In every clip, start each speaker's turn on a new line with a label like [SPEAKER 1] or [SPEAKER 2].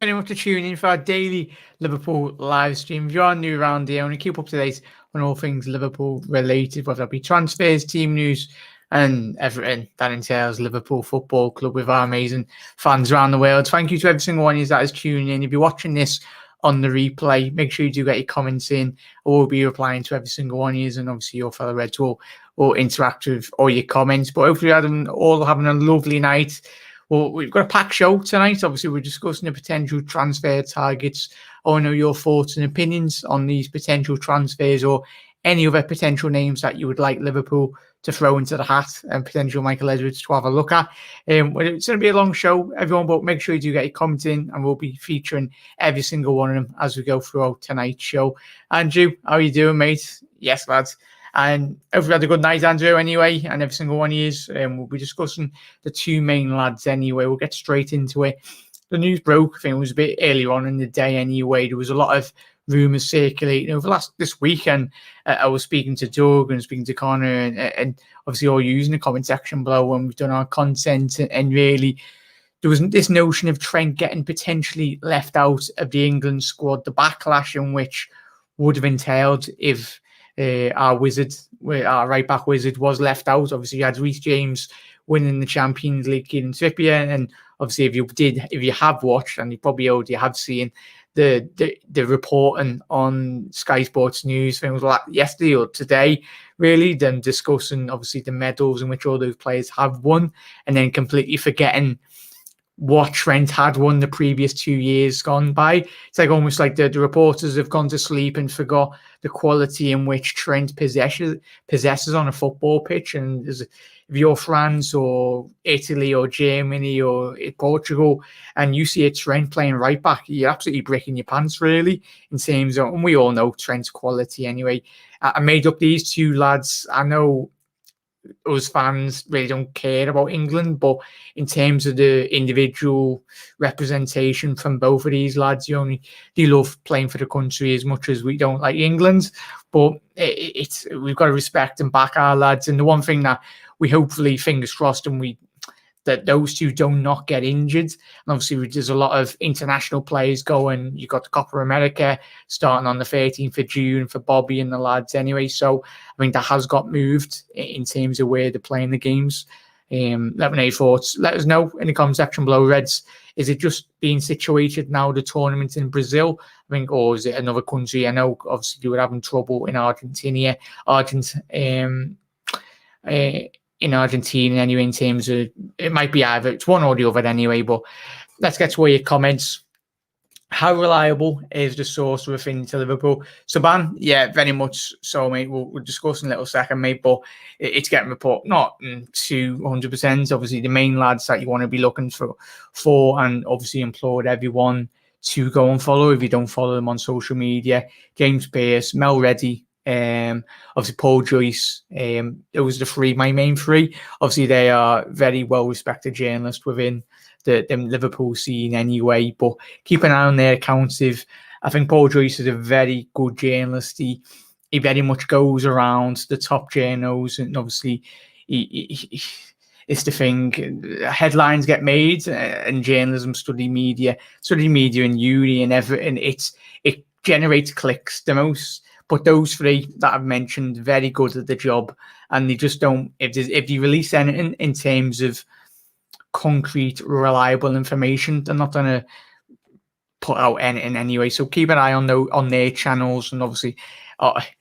[SPEAKER 1] Anyone to tune in for our daily Liverpool live stream. If you are new around here, I want to keep up to date on all things Liverpool related, whether it be transfers, team news, and everything that entails Liverpool Football Club with our amazing fans around the world. Thank you to every single one of you that is tuning in. If you're watching this on the replay, make sure you do get your comments in. I will be replying to every single one of you, and obviously your fellow Reds will interact with all your comments. But hopefully you're all having a lovely night. Well, we've got a packed show tonight. Obviously, we're discussing the potential transfer targets. I want to know your thoughts and opinions on these potential transfers or any other potential names that you would like Liverpool to throw into the hat and potential Michael Edwards to have a look at. It's going to be a long show, everyone, but make sure you do get your comments in, and we'll be featuring every single one of them as we go throughout tonight's show. Andrew, how are you doing, mate? Yes, lads. And hopefully had a good night, Andrew, anyway, and every single one of you. We'll be discussing the two main lads anyway. We'll get straight into it. The news broke, I think it was a bit earlier on in the day anyway. There was a lot of rumours circulating over this weekend. I was speaking to Doug and speaking to Connor and obviously all using the comment section below when we've done our content. And really, there was this notion of Trent getting potentially left out of the England squad, the backlash in which would have entailed if our right back wizard was left out. Obviously, you had Reece James winning the Champions League in Trippier, and obviously, if you have watched, and you probably already have seen the reporting on Sky Sports News, things like yesterday or today, really, them discussing obviously the medals in which all those players have won, and then completely forgetting what Trent had won the previous 2 years gone by. It's like almost like the reporters have gone to sleep and forgot the quality in which Trent possesses on a football pitch. And if you're France or Italy or Germany or Portugal and you see a Trent playing right back, you're absolutely breaking your pants, really, in terms of, and we all know Trent's quality anyway. I made up these two lads. I know us fans really don't care about England, but in terms of the individual representation from both of these lads, they love playing for the country as much as we don't like England. But we've got to respect and back our lads. And the one thing that we hopefully, fingers crossed, that those two do not get injured. And obviously, there's a lot of international players going. You've got the Copa America starting on the 13th of June for Bobby and the lads anyway. So I think that has got moved in terms of where they're playing the games. Let me know your thoughts. Let us know in the comment section below, Reds. Is it just being situated now, the tournament in Brazil, I think, or is it another country? I know, obviously, you were having trouble in Argentina anyway, in terms of it might be either it's one or the other anyway. But let's get to all your comments. How reliable is the source Raphinha to Liverpool? Saban, yeah, very much so, mate. We'll discuss in a little second, mate, but it's getting report not 200%. Obviously, the main lads that you want to be looking for, and obviously implored everyone to go and follow if you don't follow them on social media. James Pearce, Mel Reddy, obviously Paul Joyce. Those are my main three. Obviously, they are very well respected journalists within the Liverpool scene anyway, but keep an eye on their accounts. I think Paul Joyce is a very good journalist. He very much goes around the top journals, and obviously it's the thing. Headlines get made, and journalism study media in uni and everything. It generates clicks the most. But those three that I've mentioned, very good at the job, and they just don't. If they release anything in terms of concrete, reliable information, they're not going to put out anything anyway. So keep an eye on their channels, and obviously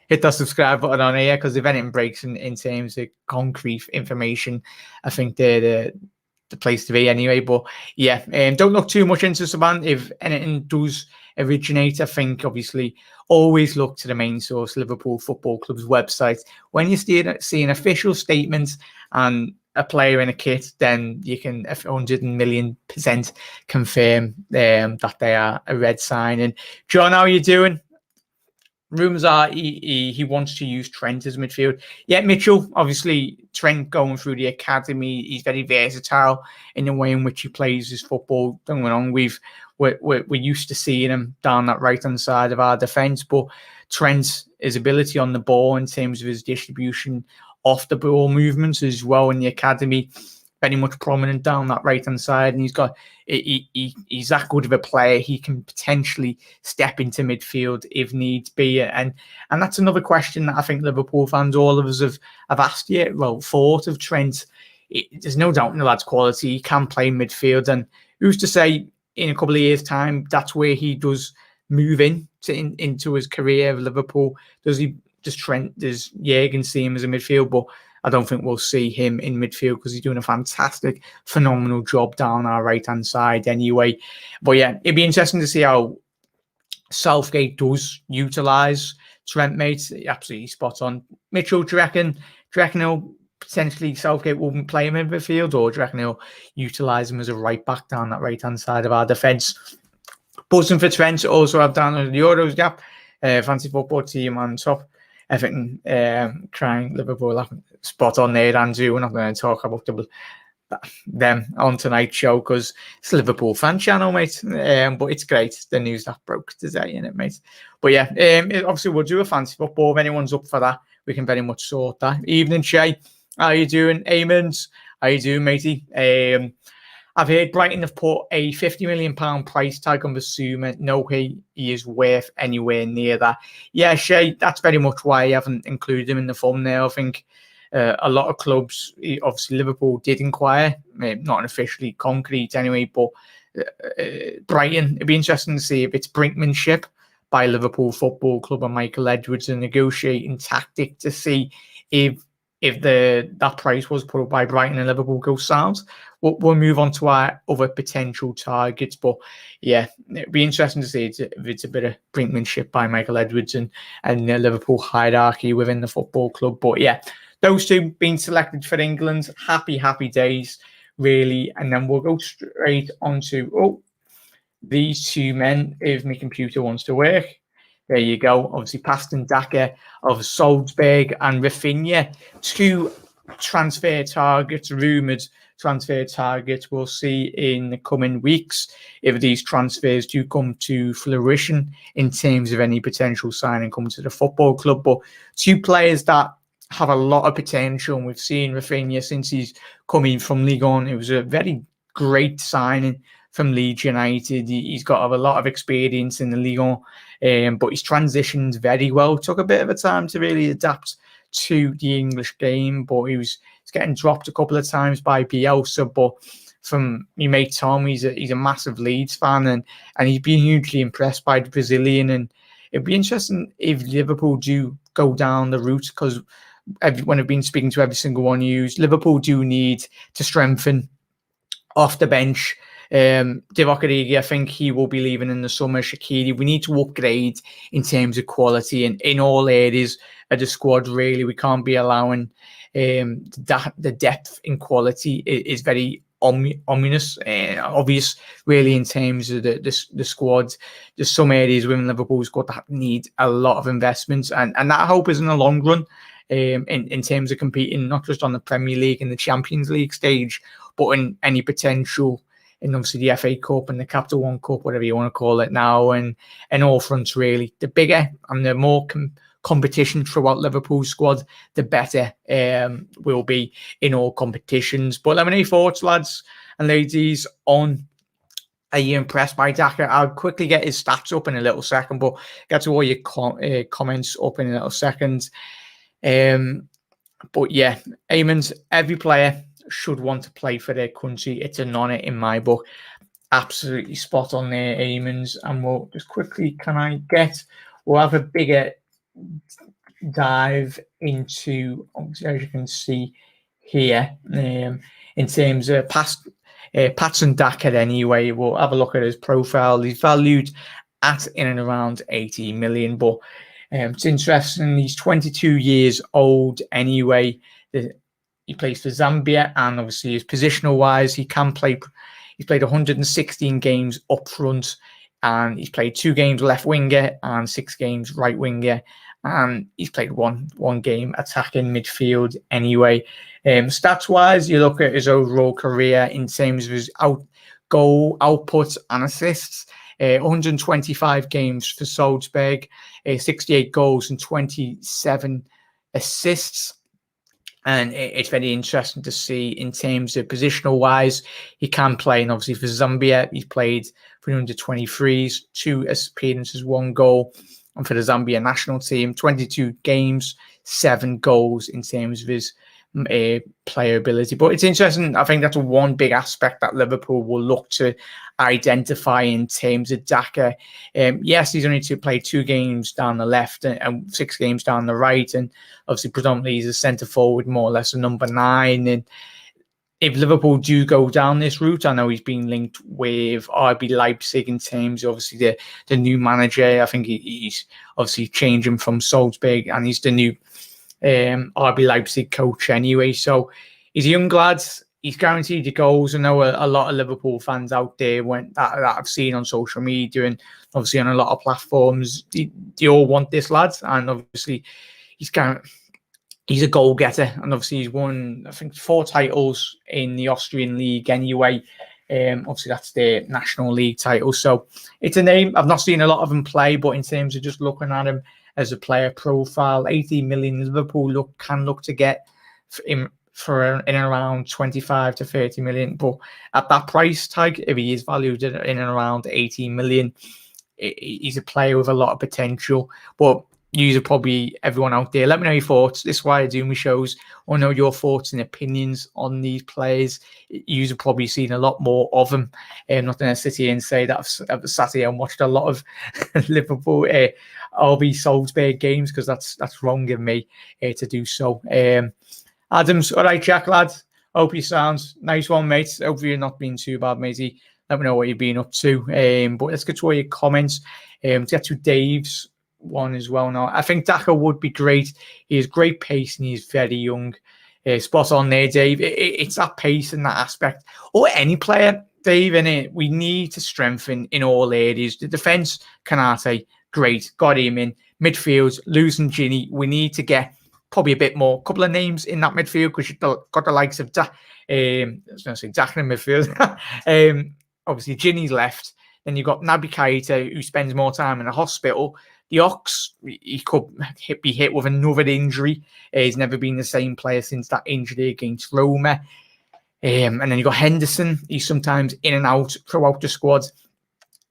[SPEAKER 1] hit that subscribe button on here, because if anything breaks in terms of concrete information, I think they're the place to be anyway. But yeah, don't look too much into Saban. If anything does originate, I think obviously always look to the main source, Liverpool Football Club's website. When you see an official statement and a player in a kit, then you can 100,000,000% confirm that they are a red signing. John, how are you doing? Rumours are he wants to use Trent as midfield. Yeah, Mitchell, obviously Trent going through the academy, he's very versatile in the way in which he plays his football. Don't get me wrong, we're used to seeing him down that right-hand side of our defence, but Trent's ability on the ball in terms of his distribution off the ball movements as well in the academy very much prominent down that right-hand side, and he's that good of a player. He can potentially step into midfield if needs be, and that's another question that I think Liverpool fans, all of us, have asked yet. Well, thought of Trent. There's no doubt in the lad's quality. He can play midfield, and who's to say in a couple of years' time that's where he does move into his career of Liverpool? Does Jürgen see him as a midfield? But I don't think we'll see him in midfield because he's doing a fantastic, phenomenal job down our right-hand side anyway. But yeah, it'd be interesting to see how Southgate does utilise Trent, mate. Absolutely spot on. Mitchell, do you reckon he'll potentially Southgate will play him in midfield, or do you reckon he'll utilise him as a right-back down that right-hand side of our defence? Buzzing for Trent, also have down the Euros gap. Fancy football team on top. Everton crying Liverpool spot on there, Andrew. We're not going to talk about them on tonight's show because it's a Liverpool fan channel, mate. But it's great, the news that broke today, innit, mate? But yeah, obviously we'll do a fancy football. If anyone's up for that, we can very much sort that. Evening, Shay. How you doing? Amons. How you doing, matey? I've heard Brighton have put a £50 million price tag on Basuma. No way he is worth anywhere near that. Yeah, Shay, that's very much why I haven't included him in the thumbnail. I think a lot of clubs, obviously Liverpool did inquire, not officially concrete anyway, but Brighton, it'd be interesting to see if it's brinkmanship by Liverpool Football Club and Michael Edwards, a negotiating tactic to see if that price was put up by Brighton and Liverpool goes south. We'll move on to our other potential targets. But yeah, it'd be interesting to see if it's a bit of brinkmanship by Michael Edwards and the Liverpool hierarchy within the football club. But yeah, those two being selected for England. Happy days, really. And then we'll go straight on to these two men, if my computer wants to work. There you go. Obviously, Patson Daka of Salzburg and Raphinha, two transfer targets, rumoured transfer targets. We'll see in the coming weeks if these transfers do come to fruition in terms of any potential signing coming to the football club. But two players that have a lot of potential, and we've seen Raphinha since he's coming from Ligue 1. It was a very great signing from Leeds United. He's got a lot of experience in the Ligue 1, but he's transitioned very well. Took a bit of a time to really adapt to the English game, but he's getting dropped a couple of times by Bielsa. But from my mate Tom, he's a massive Leeds fan, and he's been hugely impressed by the Brazilian. And it'd be interesting if Liverpool do go down the route, because when I've been speaking to every single one of you, Liverpool do need to strengthen off the bench. Divock Origi, I think he will be leaving in the summer. Shaqiri, we need to upgrade in terms of quality and in all areas of the squad, really. We can't be allowing the depth in quality is very ominous and obvious, really, in terms of the squad. There's some areas within Liverpool's squad that need a lot of investments, and that hope is in the long run, in terms of competing not just on the Premier League and the Champions League stage, but in any potential in obviously the FA Cup and the Capital One Cup, whatever you want to call it now, and all fronts, really. The bigger and the more competition throughout Liverpool's squad, the better will be in all competitions. But let me know your thoughts, lads and ladies, on are you impressed by Daka? I'll quickly get his stats up in a little second, but get to all your comments up in a little second. But yeah, Eamons, every player should want to play for their country. It's an honour in my book. Absolutely spot on there, Eamons. And we'll just quickly, we'll have a bigger dive into, obviously, as you can see here, in terms of Patson Daka anyway. We'll have a look at his profile. He's valued at in and around 80 million, but it's interesting. He's 22 years old anyway. He plays for Zambia, and obviously, his positional wise, he can play. He's played 116 games up front, and he's played 2 games left winger and 6 games right winger, and he's played one game attacking midfield anyway. Stats wise, you look at his overall career in terms of his goal output and assists. 125 games for Salzburg, 68 goals and 27 assists. And it's very interesting to see in terms of positional wise. He can play, and obviously for Zambia, he's played for the under-23s, 2 appearances, 1 goal. And for the Zambia national team, 22 games, 7 goals in terms of his player ability. But it's interesting. I think that's one big aspect that Liverpool will look to identify in terms of Daka. Yes, he's only played 2 games down the left and 6 games down the right, and obviously predominantly he's a centre forward, more or less a number 9. And if Liverpool do go down this route, I know he's been linked with RB Leipzig in terms of obviously the new manager. I think he's obviously changing from Salzburg, and he's the new RB Leipzig coach anyway. So he's a young lad. He's guaranteed the goals. I know a lot of Liverpool fans out there that I've seen on social media and obviously on a lot of platforms, they all want this lad. And obviously he's a goal getter, and obviously he's won, I think, 4 titles in the Austrian league anyway. Obviously that's the National League title. So it's a name. I've not seen a lot of him play, but in terms of just looking at him as a player profile, 18 million Liverpool can look to get for in around 25 to 30 million. But at that price tag, if he is valued in and around 18 million, he's a player with a lot of potential. But you probably, everyone out there, let me know your thoughts. This is why I do my shows. I want to know your thoughts and opinions on these players. You've probably seen a lot more of them. I'm not going to sit here and say that I've sat here and watched a lot of Liverpool RB Salzburg games, because that's wrong of me to do so. Adams, all right, Jack, lad. Hope you sound nice one, mate. Hopefully you're not being too bad, matey. Let me know what you've been up to. But let's get to all your comments. Let's get to Dave's one as well now. I think Daka would be great. He has great pace and he's very young. Spot on there, Dave. It's that pace and that aspect. Or any player, Dave, innit? We need to strengthen in all areas. The defence, Kanate, great. Got him in. Midfield, losing Ginny. We need to get probably a bit more, couple of names in that midfield, because you've got the likes of I was going to say Daka in midfield. Obviously, Ginny's left. Then you've got Naby Keita, who spends more time in the hospital. The Ox, he could be hit with another injury. He's never been the same player since that injury against Roma. And then you've got Henderson. He's sometimes in and out throughout the squad.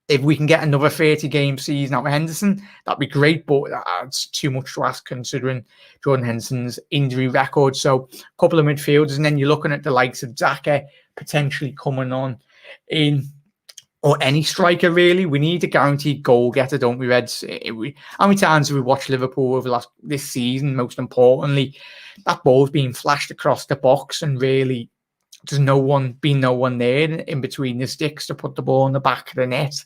[SPEAKER 1] If we can get another 30-game season out of Henderson, that'd be great, but that's too much to ask considering Jordan Henderson's injury record. So a couple of midfielders, and then you're looking at the likes of Daka potentially coming on in, or any striker, really. We need a guaranteed goal getter, don't we, Reds? How many times have we watched Liverpool over this season, most importantly? That ball's being flashed across the box, and really there's no one there in between the sticks to put the ball in the back of the net.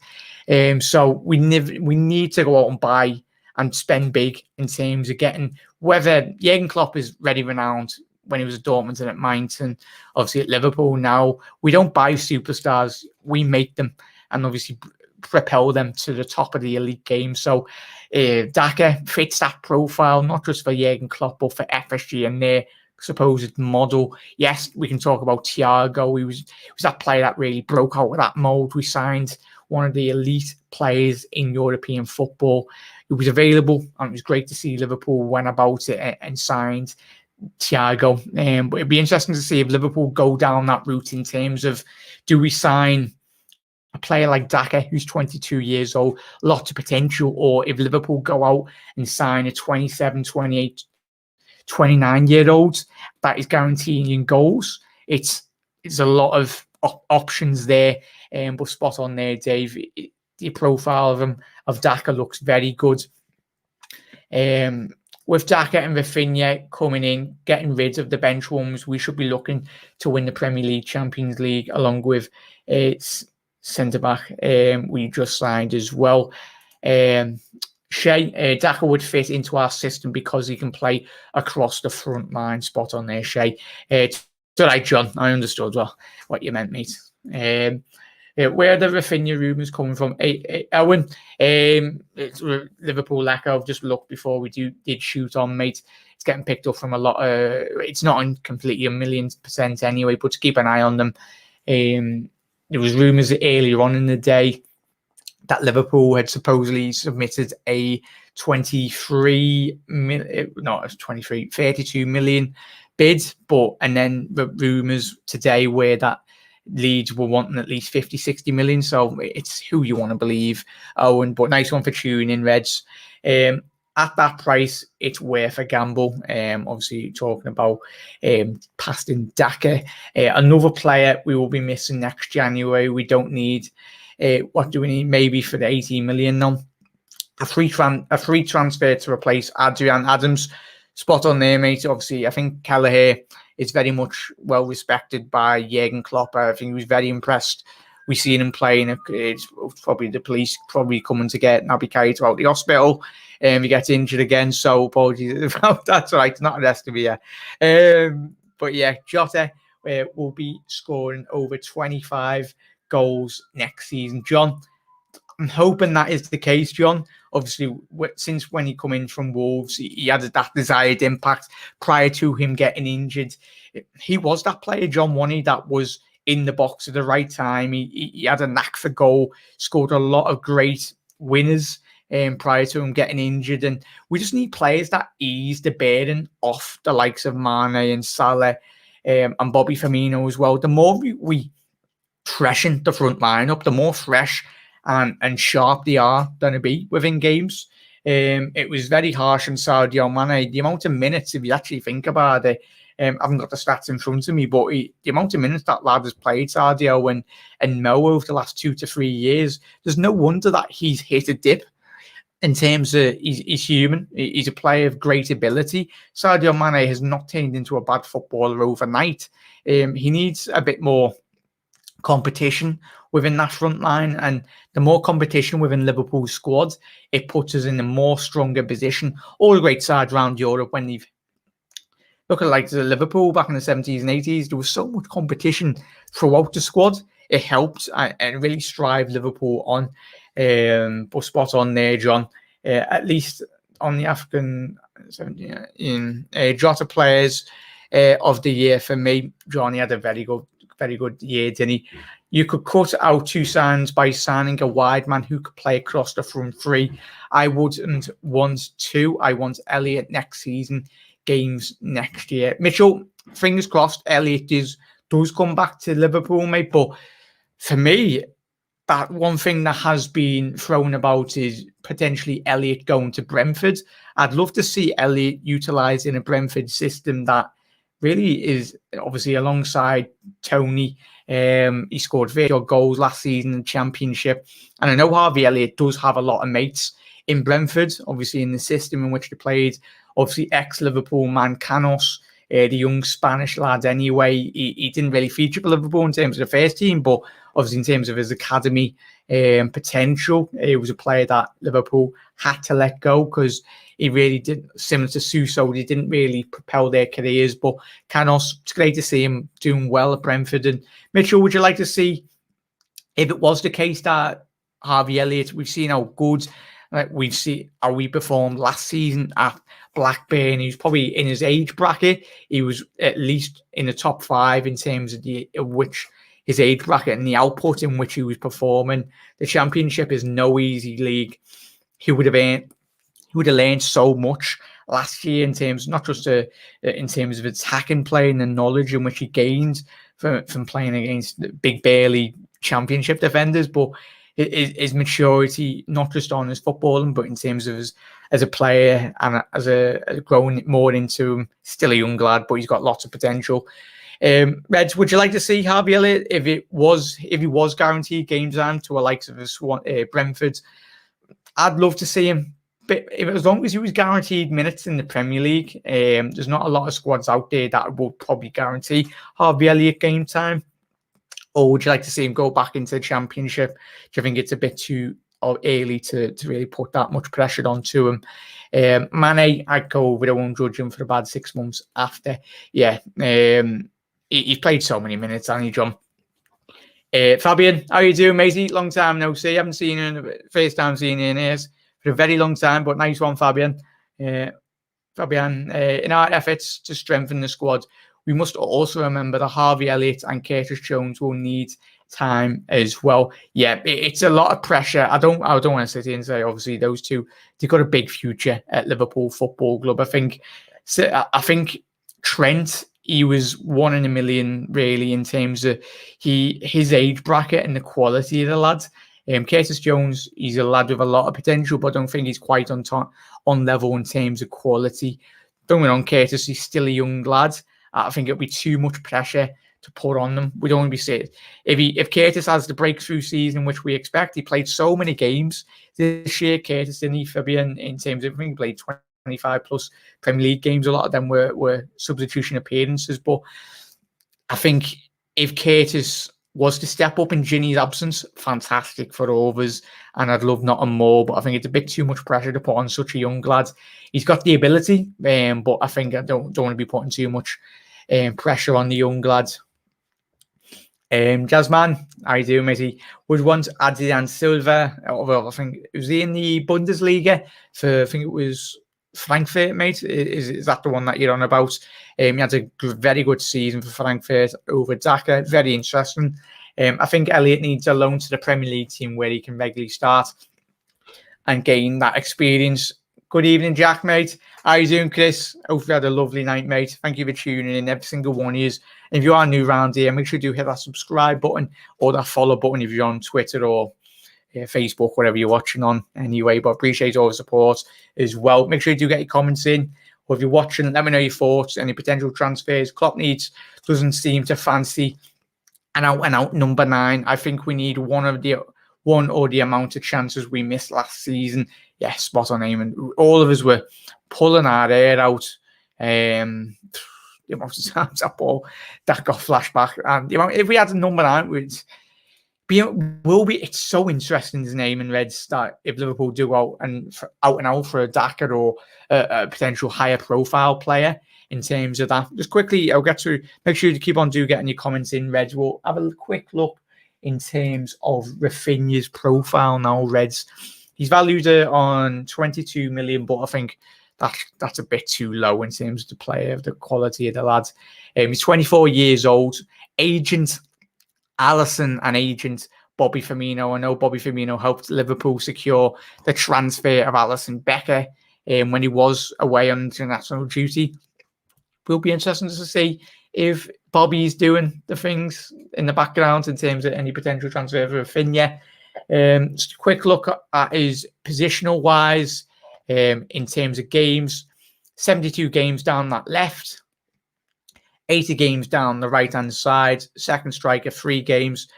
[SPEAKER 1] So we need to go out and buy and spend big in terms of getting, whether Jurgen Klopp is very renowned when he was at Dortmund and at Mainz, and obviously at Liverpool now. We don't buy superstars, we make them, and obviously propel them to the top of the elite game. So Daka fits that profile, not just for Jurgen Klopp, but for FSG and their supposed model. Yes, we can talk about Thiago. He was that player that really broke out of that mold. We signed one of the elite players in European football. It was available, and it was great to see Liverpool went about it and signed Thiago. But it'd be interesting to see if Liverpool go down that route in terms of, do we sign a player like Daka, who's 22 years old, lots of potential, or if Liverpool go out and sign a 27, 28, 29-year-old that is guaranteeing goals. It's a lot of options there, but spot on there, Dave. The profile of Daka looks very good. With Daka and Raphinha coming in, getting rid of the bench ones, we should be looking to win the Premier League, Champions League, along with centre-back we just signed as well. Shay, Daka would fit into our system because he can play across the front line. Spot on there, Shay. It's all right, John. I understood what you meant, mate. Where are the Raphinha rumours coming from? Owen, it's Liverpool lack of just look before we did shoot on, mate. It's getting picked up from a lot. It's not on completely 1,000,000% anyway, but to keep an eye on them. There was rumours earlier on in the day that Liverpool had supposedly submitted a 32 million bid, and then the rumours today were that Leeds were wanting at least 50, 60 million. So it's who you want to believe, Owen. But nice one for tuning in, Reds. At that price, it's worth a gamble. Obviously, talking about Patson Daka, another player we will be missing next January. We don't need. What do we need? Maybe for the 18 million now. A free transfer to replace Adrian Adams. Spot on there, mate. Obviously, I think Kelleher is very much well respected by Jurgen Klopp. I think he was very impressed. We seen him playing. It's probably the police probably coming to get Naby Keita out the hospital. He gets injured again, so apologies about that. That's right, not arrested me yet. But yeah, Jota will be scoring over 25 goals next season. John, I'm hoping that is the case, John. Obviously, since when he come in from Wolves, he had that desired impact prior to him getting injured. He was that player, John, wasn't he, that was in the box at the right time. He had a knack for goal, scored a lot of great winners prior to him getting injured. And we just need players that ease the burden off the likes of Mane and Salah and Bobby Firmino as well. The more we freshen the front line up, the more fresh and sharp they are going to be within games. It was very harsh on Sadio Mane. The amount of minutes, if you actually think about it, I haven't got the stats in front of me, but the amount of minutes that lad has played, Sadio and Mo, over the last 2 to 3 years, there's no wonder that he's hit a dip in terms of he's human. He's a player of great ability. Sadio Mane has not turned into a bad footballer overnight. He needs a bit more competition within that front line, and the more competition within Liverpool's squad, it puts us in a more stronger position. All the great sides around Europe, when they've look at like the Liverpool back in the 70s and 80s, there was so much competition throughout the squad. It helped and really strived Liverpool on. But spot on there, John. At least on the African Jota players of the year for me, John, he had a very good year, didn't he? You could cut out 2 signs by signing a wide man who could play across the front 3. I wouldn't want 2. I want Elliott next season, games next year. Mitchell, fingers crossed, Elliott does come back to Liverpool, mate. But for me, that one thing that has been thrown about is potentially Elliott going to Brentford. I'd love to see Elliott utilising a Brentford system that really is obviously alongside Tony. He scored 30 goals last season in the Championship. And I know Harvey Elliott does have a lot of mates in Brentford, obviously in the system in which they played. Obviously, ex-Liverpool man Canos, the young Spanish lad anyway. He didn't really feature for Liverpool in terms of the first team, but obviously in terms of his academy potential, he was a player that Liverpool had to let go because he really did, similar to Suso, he didn't really propel their careers. But Canos, it's great to see him doing well at Brentford. And Mitchell, would you like to see, if it was the case that Harvey Elliott, we've seen how good, we've seen how he performed last season at Blackburn. He was probably in his age bracket. He was at least in the top 5 in terms of which his age bracket and the output in which he was performing. The Championship is no easy league. He would have learned so much last year in terms, not just in terms of attacking play and the knowledge in which he gained from playing against big burly Championship defenders, but his maturity, not just on his footballing, but in terms of as a player and as growing more into him. Still a young lad, but he's got lots of potential. Reds, would you like to see Harvey Elliott if he was guaranteed game time to a likes of Brentford? I'd love to see him, but as long as he was guaranteed minutes in the Premier League, there's not a lot of squads out there that will probably guarantee Harvey Elliott game time. Or would you like to see him go back into the Championship? Do you think it's a bit too early to really put that much pressure onto him? Mane, I'd go over. I won't judge him for about 6 months after. Yeah, he's played so many minutes, hasn't he, John? Fabian, how are you doing, matey? Long time no see. I haven't seen you in the first time seeing you in here for a very long time, but nice one, Fabian. Fabian, in our efforts to strengthen the squad, we must also remember that Harvey Elliott and Curtis Jones will need time as well. Yeah, it's a lot of pressure. I don't want to sit here and say, obviously, those two, they've got a big future at Liverpool Football Club. I think Trent he was 1 in a million, really, in terms of his age bracket and the quality of the lads. Curtis Jones, he's a lad with a lot of potential, but I don't think he's quite on level in terms of quality. Don't get on Curtis, he's still a young lad. I think it'll be too much pressure to put on them. We don't want to be saying if Curtis has the breakthrough season which we expect. He played so many games this year, Curtis, didn't he, Fabian, in terms of, I think he played 25 plus Premier League games. A lot of them were substitution appearances, but I think if Curtis was to step up in Ginny's absence, fantastic for Rovers, and I'd love nothing more, but I think it's a bit too much pressure to put on such a young lad. He's got the ability, but I think I don't want to be putting too much pressure on the young lads. Jasmine, how you doing, matey? Was once Adrian Silva. Well, I think was he in the Bundesliga for? I think it was Frankfurt, mate. Is that the one that you're on about? He had a very good season for Frankfurt over Daka. Very interesting. I think Elliott needs a loan to the Premier League team where he can regularly start and gain that experience. Good evening, Jack, mate. How you doing, Chris? Hope you had a lovely night, mate. Thank you for tuning in, every single one of you. If you are new around here, make sure you do hit that subscribe button or that follow button if you're on Twitter or Facebook, whatever you're watching on anyway. But appreciate all the support as well. Make sure you do get your comments in. Or if you're watching, let me know your thoughts, any potential transfers. Klopp doesn't seem to fancy an out number 9. I think we need one or the amount of chances we missed last season. Yeah, spot on, Eamon. All of us were pulling our hair out. The amount of times that got flashback. And if we had a number 9, it's so interesting as an Eamon Reds that if Liverpool do out and out for a Daka or a potential higher profile player in terms of that. Just quickly, I'll get to make sure you keep on getting your comments in, Reds. We'll have a quick look in terms of Raphinha's profile now, Reds. He's valued on 22 million, but I think that's a bit too low in terms of the player, of the quality of the lads. He's 24 years old. Agent Alisson and agent Bobby Firmino. I know Bobby Firmino helped Liverpool secure the transfer of Alisson Becker when he was away on international duty. Will be interesting to see if Bobby's doing the things in the background in terms of any potential transfer for Raphinha. Just a quick look at his positional wise in terms of games. 72 games down that left, 80 games down the right-hand side, second striker, 3 games,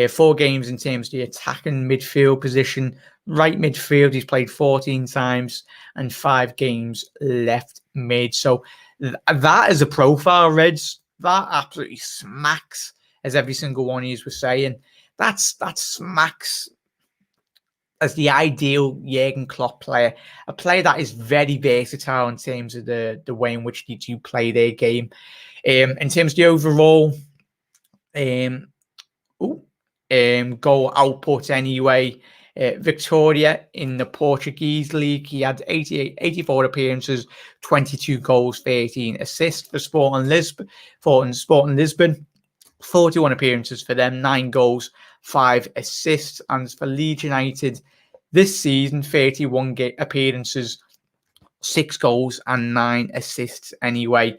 [SPEAKER 1] 4 games in terms of the attacking midfield position. Right midfield, he's played 14 times and 5 games left mid. So that is a profile, Reds. That absolutely smacks, as every single one of you was saying. That smacks as the ideal Jurgen Klopp player, a player that is very versatile in terms of the way in which they do play their game. In terms of the overall goal output anyway, Victoria in the Portuguese league, he had 84 appearances, 22 goals, 13 assists for Sporting Lisbon. 41 appearances for them, 9 goals, 5 assists. And for Leeds United this season, 31 appearances, 6 goals and 9 assists anyway.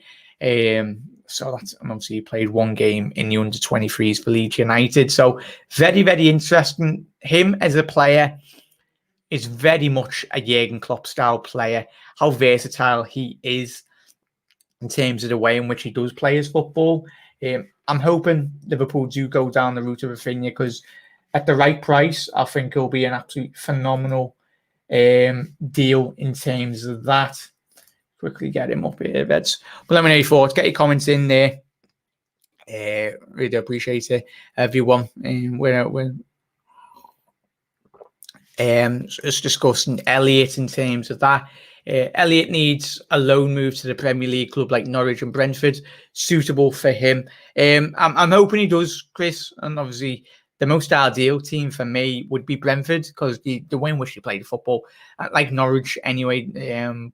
[SPEAKER 1] So that's, obviously he played 1 game in the under-23s for Leeds United. So very, very interesting. Him as a player is very much a Jurgen Klopp style player. How versatile he is in terms of the way in which he does play his football. I'm hoping Liverpool do go down the route of Raphinha, because at the right price, I think it'll be an absolute phenomenal deal in terms of that. Quickly get him up here, Reds. But let me know your thoughts. Get your comments in there. Really appreciate it, everyone. We're just discussing Elliott in terms of that. Elliott needs a loan move to the Premier League club like Norwich and Brentford, suitable for him. I'm hoping he does, Chris. And obviously, the most ideal team for me would be Brentford, because the way in which they play the football, like Norwich anyway.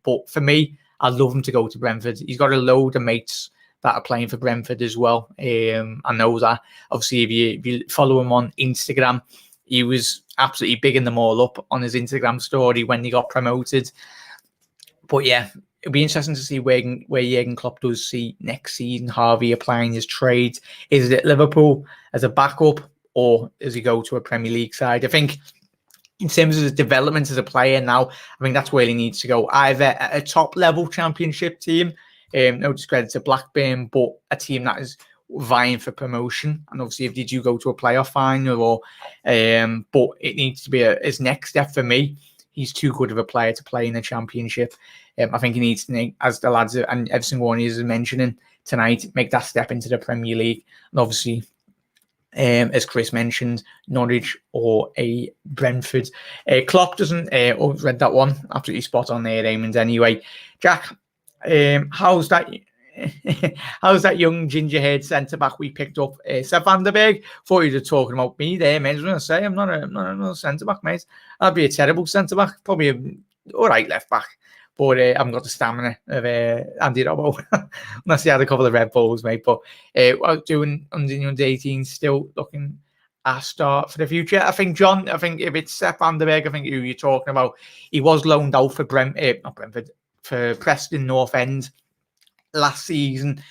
[SPEAKER 1] But for me, I'd love him to go to Brentford. He's got a load of mates that are playing for Brentford as well. I know that. Obviously, if you follow him on Instagram, he was absolutely bigging them all up on his Instagram story when he got promoted. But yeah, it'll be interesting to see where Jurgen Klopp does see next season Harvey applying his trade. Is it Liverpool as a backup, or does he go to a Premier League side? I think in terms of his development as a player now, I think that's where he needs to go. Either at a top-level championship team, no discredit to Blackburn, but a team that is vying for promotion. And obviously, if they do go to a playoff final, but it needs to be his next step for me. He's too good of a player to play in the championship. I think he needs to, as the lads and every single one is mentioning tonight, make that step into the Premier League. And obviously, as Chris mentioned, Norwich or a Brentford. Klopp doesn't. Read that one. Absolutely spot on there, Raymond. Anyway, Jack, how's that? How's that young ginger-haired centre back we picked up, Sepp van der Berg? Thought you were talking about me there, mate. I was going to say I'm not a centre back, mate. I'd be a terrible centre back, probably a all right left back, but I haven't got the stamina of Andy Robbo. Unless he had a couple of Red Bulls, mate. But doing under 18, still looking a start for the future. I think, John, if it's Sepp van der Berg, I think who you're talking about, he was loaned out for not Brentford, for Preston North End last season.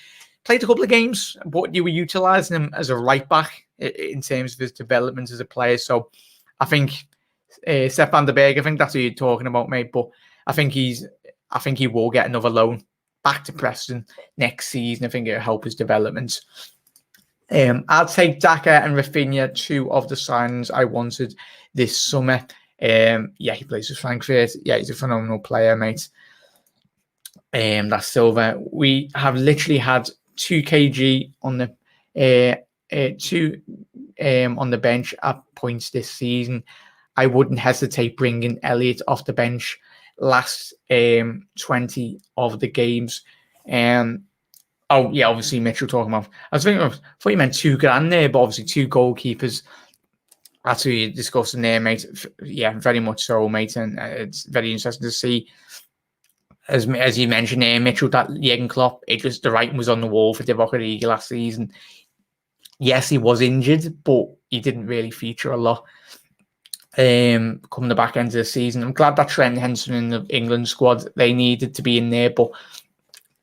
[SPEAKER 1] Played a couple of games, but you were utilising him as a right back in terms of his development as a player. So I think Sepp van der Berg, I think that's who you're talking about, mate. But I think he will get another loan back to Preston next season. I think it'll help his development. I'll take Daka and Raphinha, two of the signings I wanted this summer. He plays for Frankfurt. Yeah, he's a phenomenal player, mate. That's silver. We have literally had 2 kg on the on the bench at points this season. I wouldn't hesitate bringing Elliott off the bench last 20 of the games. Obviously Mitchell talking about. I thought you meant $2,000 there, but obviously 2 goalkeepers. That's who you're discussing there, mate. Yeah, very much so, mate, and it's very interesting to see. As you mentioned there, Mitchell, that Jurgen Klopp, the writing was on the wall for Divock Origi last season. Yes, he was injured, but he didn't really feature a lot come the back end of the season. I'm glad that Trent Hendo in the England squad, they needed to be in there, but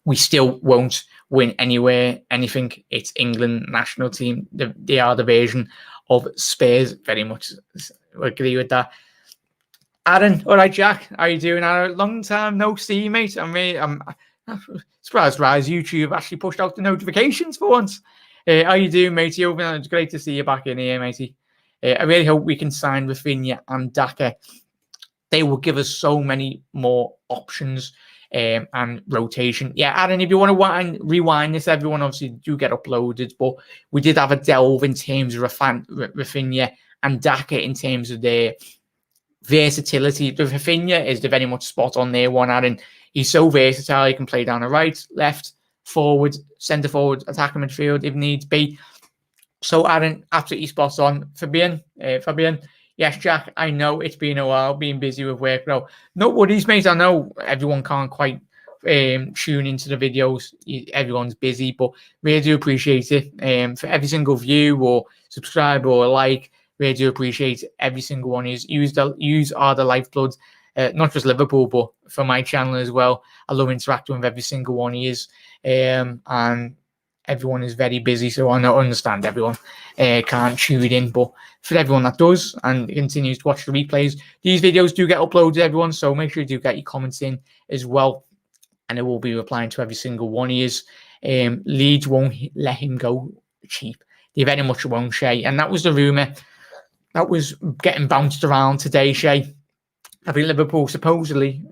[SPEAKER 1] we still won't win anything. It's England national team. They are the version of Spurs. Very much agree with that. Aaron, all right, Jack, how you doing? A long time no see, mate. I'm surprised YouTube actually pushed out the notifications for once. How you doing, matey? It's great to see you back in here, matey. I really hope we can sign Raphinha and Daka. They will give us so many more options and rotation. Yeah, Aaron, if you want to rewind this, everyone obviously do get uploaded, but we did have a delve in terms of Raphinha and Daka in terms of their versatility. The Raphinha is the very much spot on there one, Aaron. He's so versatile. He can play down the right, left, forward, centre forward, attacking midfield if needs be. So Aaron, absolutely spot on. Fabian, yes, Jack, I know it's been a while, being busy with work now. No worries, mate. I know everyone can't quite tune into the videos. Everyone's busy, but really do appreciate it. For every single view or subscribe or like, really do appreciate every single one. Use are the lifeblood, not just Liverpool, but for my channel as well. I love interacting with every single one of yous. And everyone is very busy, so I understand everyone can't tune in. But for everyone that does and continues to watch the replays, these videos do get uploaded, everyone. So make sure you do get your comments in as well. And I will be replying to every single one of yous. Leeds won't let him go cheap. They very much won't, Shay. And that was the rumour that was getting bounced around today, Shay. I think Liverpool supposedly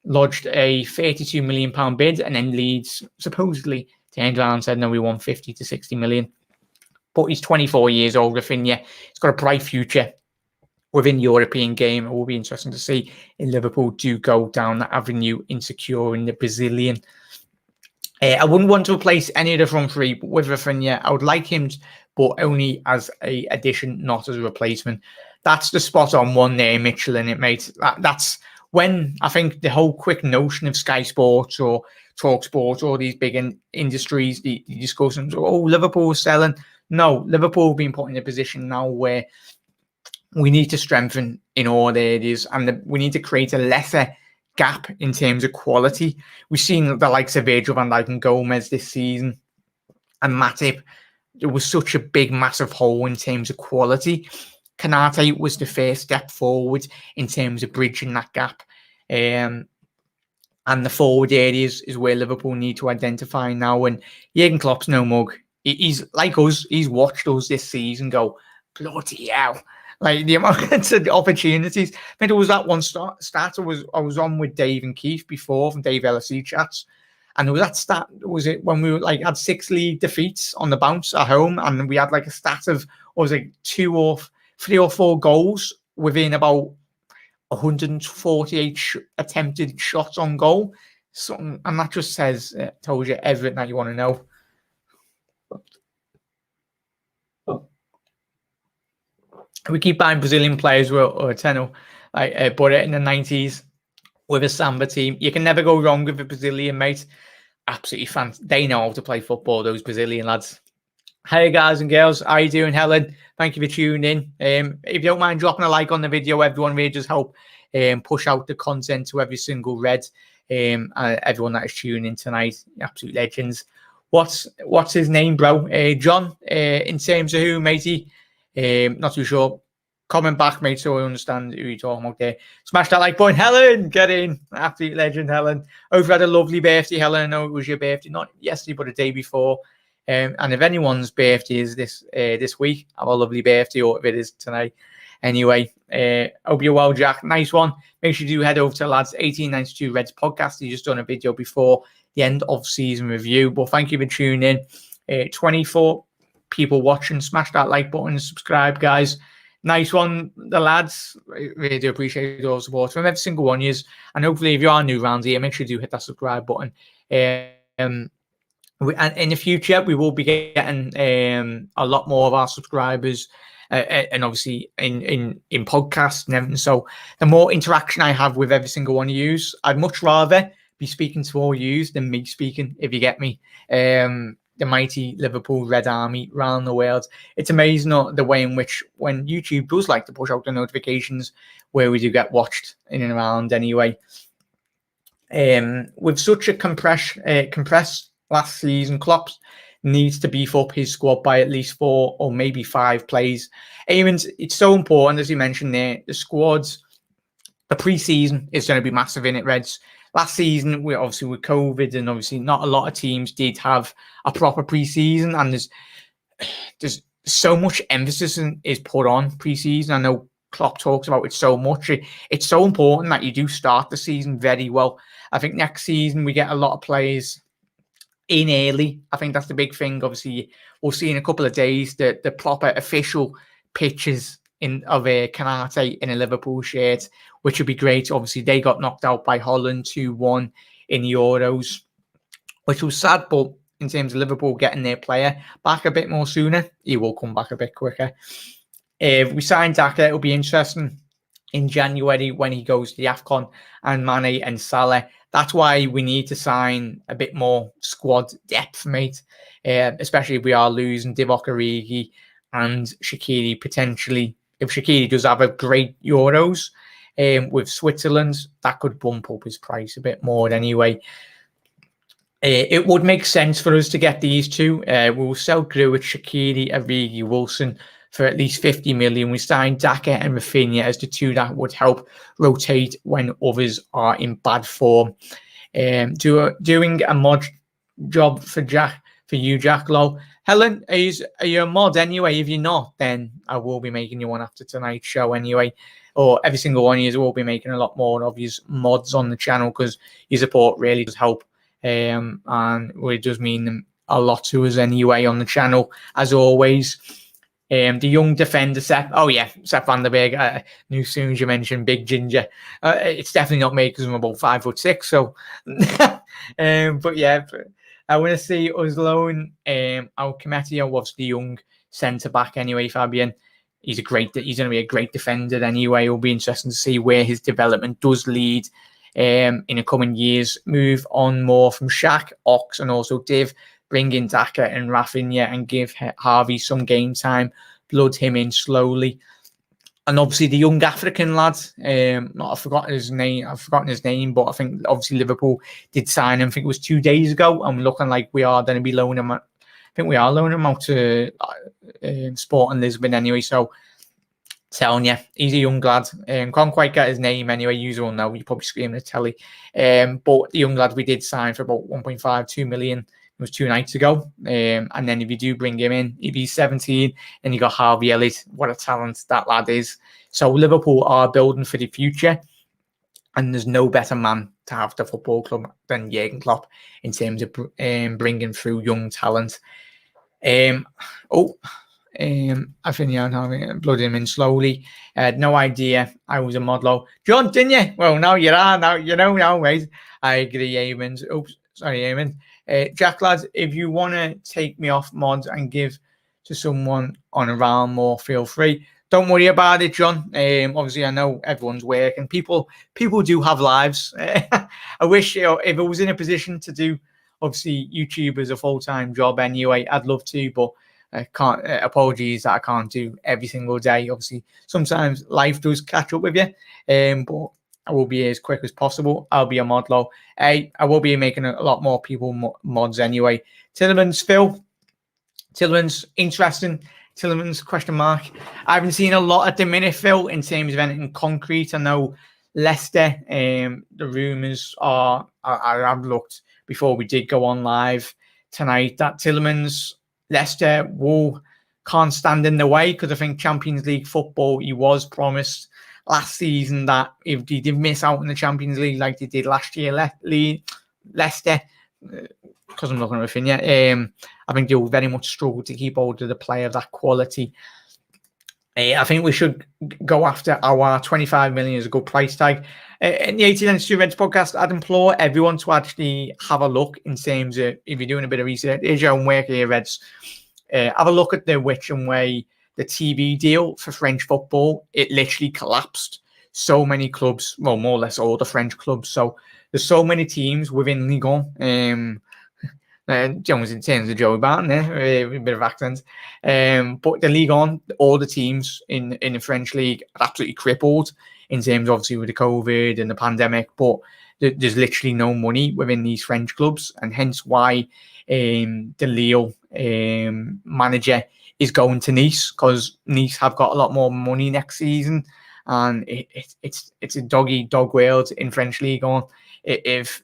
[SPEAKER 1] lodged a £32 million bid, and then Leeds supposedly turned around and said, no, we want 50 to 60 million. But he's 24 years old, Raphinha. He's got a bright future within the European game. It will be interesting to see if Liverpool do go down that avenue in securing the Brazilian. I wouldn't want to replace any of the front three, but with Raphinha, I would like him, but only as an addition, not as a replacement. That's the spot on one there, Mitchell, in it, mate. That's when I think the whole quick notion of Sky Sports or Talk Sports or these big industries, the discussions, Liverpool is selling. No, Liverpool have been put in a position now where we need to strengthen in all areas, and we need to create a lesser gap in terms of quality. We've seen the likes of Virgil van Dijk and Gomez this season, and Matip. There was such a big, massive hole in terms of quality. Kanate was the first step forward in terms of bridging that gap. And the forward areas is where Liverpool need to identify now. And Jurgen Klopp's no mug. He's like us. He's watched us this season go, bloody hell. Like the amount of opportunities. I think it was that one start I was on with Dave and Keith before from Dave LSE Chats. And there was that stat, was it when we were like had 6 league defeats on the bounce at home, and we had like a stat of, what was it, 3 or 4 goals within about 148 attempted shots on goal. So, and that just says, tells you everything that you want to know. We keep buying Brazilian players or Tenno, like but in the 90s with a Samba team. You can never go wrong with a Brazilian, mate. Absolutely fantastic. They know how to play football, those Brazilian lads. Hey guys and girls, how you doing, Helen? Thank you for tuning in. If you don't mind dropping a like on the video, everyone, really does help push out the content to every single red. Everyone that is tuning in tonight, absolute legends. What's his name, bro? John. In terms of who, matey? Not too sure. Comment back, mate, so I understand who you're talking about there. Smash that like button. Helen, get in. Absolute legend, Helen. Hope you had a lovely birthday, Helen. I know it was your birthday, not yesterday, but a day before. And if anyone's birthday is this week, have a lovely birthday, or if it is tonight. Anyway, hope you're well, Jack. Nice one. Make sure you do head over to Lads 1892 Reds podcast. He just done a video before the end of season review. But thank you for tuning in. 24 people watching. Smash that like button, subscribe, guys. Nice one, the lads. I really do appreciate all the support from every single one of you. And hopefully, if you are new around here, make sure you do hit that subscribe button. And in the future, we will be getting a lot more of our subscribers, and obviously in podcasts and everything. So the more interaction I have with every single one of you, I'd much rather be speaking to all you than me speaking, if you get me. The mighty Liverpool Red Army around the world. It's amazing the way in which, when YouTube does like to push out the notifications, where we do get watched in and around anyway. With such a compressed last season, Klopp needs to beef up his squad by at least 4 or maybe 5 plays. Eamons, it's so important, as you mentioned there, the squads, the pre-season is going to be massive in it, Reds. Last season, we obviously with COVID, and obviously not a lot of teams did have a proper pre-season, and there's so much emphasis is put on pre-season. I know Klopp talks about it so much. It's so important that you do start the season very well. I think next season we get a lot of players in early. I think that's the big thing. Obviously, we'll see in a couple of days the proper official pictures of Kanate in a Liverpool shirt, which would be great. Obviously, they got knocked out by Holland 2-1 in the Euros, which was sad. But in terms of Liverpool getting their player back a bit more sooner, he will come back a bit quicker. If we sign Daka, it'll be interesting in January when he goes to the AFCON, and Mane and Salah. That's why we need to sign a bit more squad depth, mate. Especially if we are losing Divock Origi and Shaqiri potentially. If Shaqiri does have a great Euros with Switzerland, that could bump up his price a bit more anyway. It would make sense for us to get these two. We will sell Grujic, Shaqiri, Origi, Wilson for at least 50 million. We signed Daka and Raphinha as the two that would help rotate when others are in bad form. Doing a mod job for you, Jack Lowe. Helen, are you a mod anyway? If you're not, then I will be making you one after tonight's show anyway. Or every single one of you will be making a lot more of these mods on the channel, because your support really does help. And it does mean a lot to us anyway on the channel, as always. The young defender, Sepp van der Berg, knew as soon as you mentioned Big Ginger. It's definitely not me, because I'm about 5'6". So, but yeah, I want to see us loan our Cometio was the young centre back anyway, Fabian. He's going to be a great defender anyway. It'll be interesting to see where his development does lead in the coming years. Move on more from Shaq, Ox, and also Div. Bring in Daka and Raphinha and give Harvey some game time. Blood him in slowly. And obviously the young African lad, I've forgotten his name, but I think obviously Liverpool did sign him. I think it was 2 days ago, and we're looking like we are going to be loaning him. I think we are loaning him out to Sporting Lisbon anyway. So telling you, he's a young lad. Can't quite get his name anyway. You all know, you probably screaming at telly. But the young lad we did sign for about 1.52 million. It was 2 nights ago. And then if you do bring him in, if he's 17, and you got Harvey Elliott, what a talent that lad is. So Liverpool are building for the future. And there's no better man to have the football club than Jurgen Klopp in terms of bringing through young talent. I think I'm blooding him in slowly. I had no idea I was a Modlo. John, didn't you? Well, now you are. Now you know now, mate. I agree, Eamon. Oops, sorry, Eamon. Jack, lads, if you want to take me off mods and give to someone on a round more, feel free. Don't worry about it, John. Obviously, I know everyone's working. People do have lives. I wish, if I was in a position to do, obviously, YouTube as a full-time job anyway, I'd love to, but I can't. Apologies that I can't do every single day. Obviously, sometimes life does catch up with you, but I will be as quick as possible. I'll be a modlo. I will be making a lot more people mods anyway. Tillemans, Phil. Tillemans, interesting. Tillemans, question mark. I haven't seen a lot at the minute, Phil, in terms of anything concrete. I know Leicester, the rumours are, I've looked before we did go on live tonight, that Tillemans, Leicester can't stand in the way, because I think Champions League football, he was promised last season that if they did miss out in the Champions League like they did last year, Leicester, because I'm looking at Raphinha, I think they'll very much struggle to keep hold of the player of that quality. I think we should go after our 25 million as a good price tag. In the 1892 Reds podcast, I'd implore everyone to actually have a look in terms of, if you're doing a bit of research, here's your own work here, Reds. Have a look at the YNWA, the TV deal for French football. It literally collapsed. So many clubs, well, more or less all the French clubs. So there's so many teams within Ligue 1. Jones in terms of Joey Barton there, a bit of accent. But the Ligue 1, all the teams in the French league are absolutely crippled in terms, obviously, with the COVID and the pandemic. But there's literally no money within these French clubs, and hence why the Lille manager is going to Nice, because Nice have got a lot more money next season, and it's a dog world in French League 1. If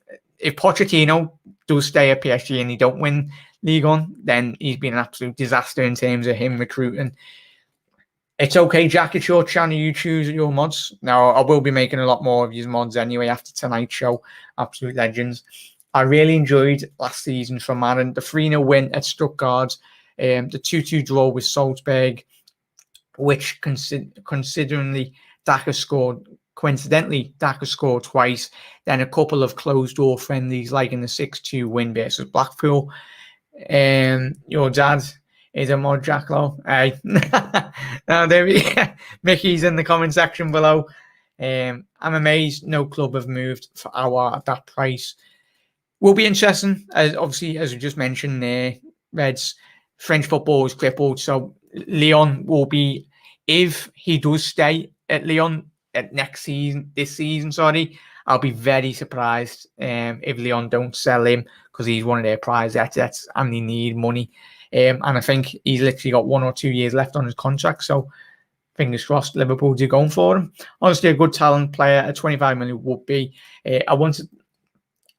[SPEAKER 1] Pochettino does stay at PSG and he don't win League 1, then he's been an absolute disaster in terms of him recruiting. It's okay, Jack. It's your channel. You choose your mods. Now, I will be making a lot more of these mods anyway after tonight's show. Absolute legends. I really enjoyed last season from Aaron. The 3-0 win at Stuttgart, the 2-2 draw with Salzburg, which coincidentally Daka scored twice. Then a couple of closed-door friendlies, like in the 6-2 win versus Blackpool. Your dad is a mod, Jack Lowe. Hey. Now, there we go. Mickey's in the comment section below. I'm amazed no club have moved for at that price. Will be interesting, obviously, as we just mentioned there, Reds, French football is crippled. So Lyon will be, if he does stay at Lyon this season, I'll be very surprised if Lyon don't sell him, because he's one of their prize assets and they need money. And I think he's literally got 1 or 2 years left on his contract. So fingers crossed Liverpool do going for him. Honestly, a good talent player at 25 million would be.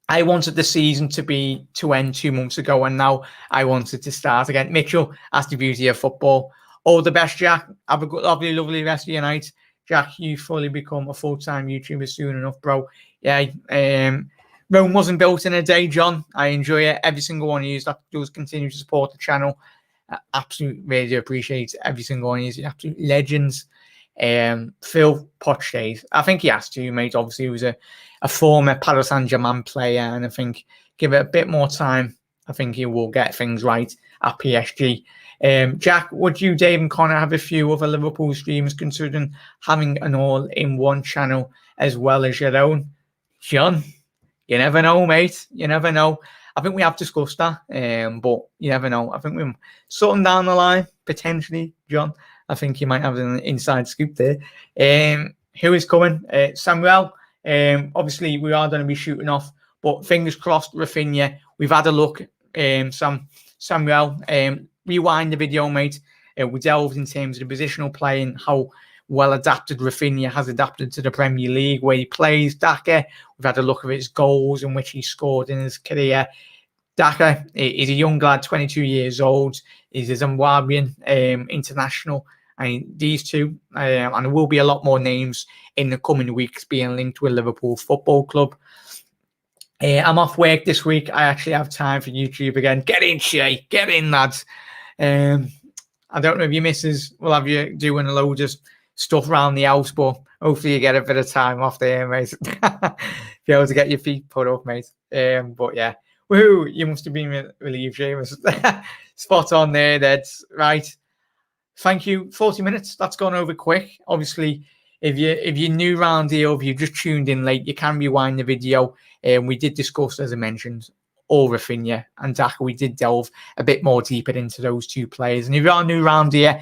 [SPEAKER 1] I wanted the season to end 2 months ago, and now I wanted to start again. Mitchell, that's the beauty of football. All the best, Jack. Have a good, lovely rest of your night. Jack, you fully become a full-time YouTuber soon enough, bro. Yeah, Rome wasn't built in a day, John. I enjoy it. Every single one of you that does continue to support the channel. Absolutely really appreciate every single one of you. Absolute legends. Phil Poch days. I think he has to, mate. Obviously, he was a former Paris Saint-Germain player, and I think give it a bit more time, I think he will get things right at PSG. Jack, would you, Dave and Connor, have a few other Liverpool streams considering having an all-in-one channel as well as your own? John, you never know, mate. You never know. I think we have discussed that, but you never know. I think we're something down the line, potentially, John. I think you might have an inside scoop there. Who is coming? Samuel. Obviously, we are going to be shooting off, but fingers crossed, Raphinha. We've had a look. Samuel, rewind the video, mate. We delved in terms of the positional play and how well adapted Raphinha has adapted to the Premier League, where he plays. Daka, we've had a look at his goals in which he scored in his career. Daka is a young lad, 22 years old. He's a Zimbabwean international. And these two, and there will be a lot more names in the coming weeks being linked to a Liverpool Football Club. I'm off work this week. I actually have time for YouTube again. Get in, Shay. Get in, lads. I don't know if your missus will have you doing a load of stuff around the house, but hopefully you get a bit of time off there, mate. Be able to get your feet put up, mate. But yeah. Woohoo, you must have been relieved, Seamus. Spot on there, that's right. Thank you. 40 minutes, that's gone over quick. Obviously, if you're new round here, or if you've just tuned in late, you can rewind the video. We did discuss, as I mentioned, all Raphinha and Daka. We did delve a bit more deeper into those two players. And if you are new round here,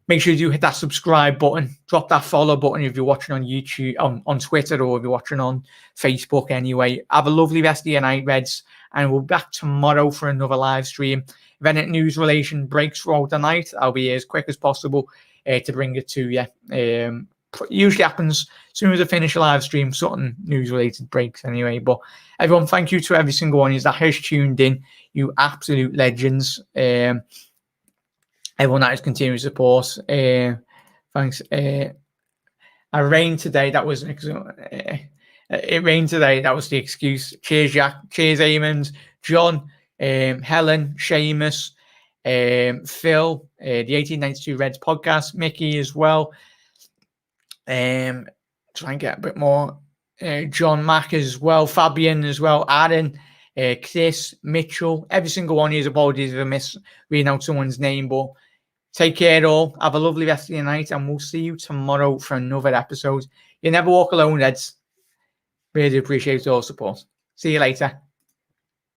[SPEAKER 1] make sure you do hit that subscribe button, drop that follow button if you're watching on YouTube, on Twitter, or if you're watching on Facebook anyway. Have a lovely rest of your night, Reds. And we'll be back tomorrow for another live stream. If any news relation breaks throughout the night, I'll be here as quick as possible to bring it to you. Usually happens as soon as I finish a live stream, something news related breaks anyway. But everyone, thank you to every single one of you that has tuned in. You absolute legends. Everyone that has continued support. Thanks. It rained today. That was it rained today. That was the excuse. Cheers, Jack. Cheers, Eamons. John, Helen, Seamus, Phil, the 1892 Reds podcast, Mickey as well. Try and get a bit more. John Mack as well, Fabian as well, Aaron, Chris, Mitchell, every single one of you. Apologies if I miss reading out someone's name, but take care all. Have a lovely rest of your night, and we'll see you tomorrow for another episode. You never walk alone, Reds. Really appreciate your support. See you later.